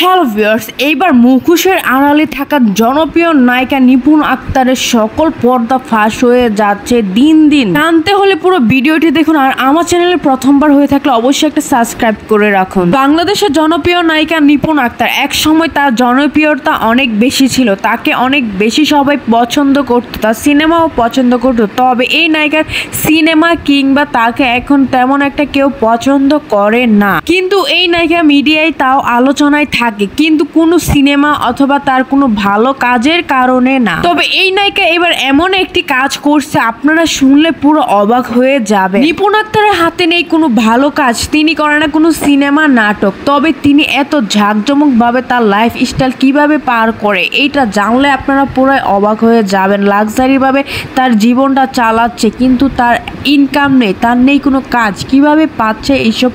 Hello viewers, এইবার মুখোশের আড়ালে থাকা জনপ্রিয় নায়িকা নিপুণ আক্তারের সকল পর্দা ফাঁস হয়ে যাচ্ছে দিন দিন। জানতে হলে পুরো ভিডিওটি দেখুন, আর আমার চ্যানেলে প্রথমবার হয়ে থাকলে অবশ্যই একটা সাবস্ক্রাইব করে রাখুন। বাংলাদেশের জনপ্রিয় নায়িকা নিপুণ আক্তার, এক সময় তার জনপ্রিয়তা অনেক বেশি ছিল, তাকে অনেক বেশি সবাই পছন্দ করতো, তার সিনেমাও পছন্দ করতো। তবে এই নায়িকার সিনেমা কিংবা তাকে এখন তেমন একটা কেউ পছন্দ করে না, কিন্তু এই নায়িকা মিডিয়ায় তাও আলোচনায় থাকে, কিন্তু কোনো সিনেমা অথবা তার কোনো ভালো কাজের কারণে না। তবে এই নায়িকা এবার এমন একটি কাজ করছে, আপনারা শুনলে পুরো অবাক হয়ে যাবে। নিপুণ আক্তারের হাতে নেই কোনো ভালো কাজ, তিনি করে না কোনো সিনেমা নাটক, তবে তিনি এত ঝাঁকজমক ভাবে তার লাইফ স্টাইল কিভাবে পার করে, এইটা জানলে আপনারা পুরো অবাক হয়ে যাবেন। লাক্সারি ভাবে তার জীবনটা চালাচ্ছে, কিন্তু তার ইনকাম নেই, তার নেই কোনো কাজ, কিভাবে পাচ্ছে এইসব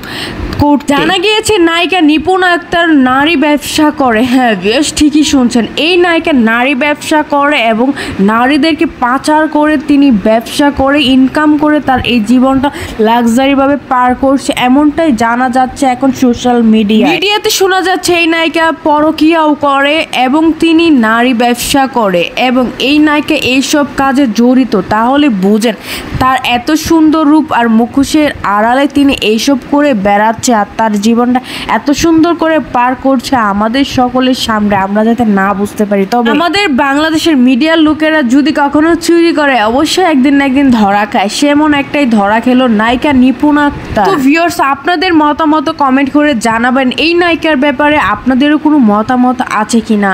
করতে। জানা গিয়েছে নায়িকা নিপুণ আক্তার নারী ব্যবসা করে। হ্যাঁ বেশ ঠিকই শুনছেন, এই নায়িকা নারী ব্যবসা করে এবং নারীদেরকে পাচার করে তিনি ব্যবসা করে ইনকাম করে তার এই জীবনটা লাক্সারি ভাবে পার করছে, এমনটাই জানা যাচ্ছে এখন সোশ্যাল মিডিয়াতে শোনা যাচ্ছে এই নায়িকা পরকীয়াও করে এবং তিনি নারী ব্যবসা করে এবং এই নায়িকা এইসব কাজে জড়িত। তাহলে বুঝেন তার এত সুন্দর রূপ আর মুখোশের আড়ালে তিনি এইসব করে বেড়াচ্ছে আর তার জীবনটা এত সুন্দর করে পার করছে আমাদের সকলের সামনে, আমরা যাতে না বুঝতে পারি। তবে আমাদের বাংলাদেশের মিডিয়ার লোকেরা যদি কখনো চুরি করে অবশ্যই একদিন না একদিন ধরা খায়, সেমন একটাই ধরা খেলো নায়িকা নিপুণ আক্তার। তো ভিউয়ার্স, আপনাদের মতামত কমেন্ট করে জানাবেন এই নায়িকার ব্যাপারে, আপনাদেরও কোনো মতামত আছে কিনা।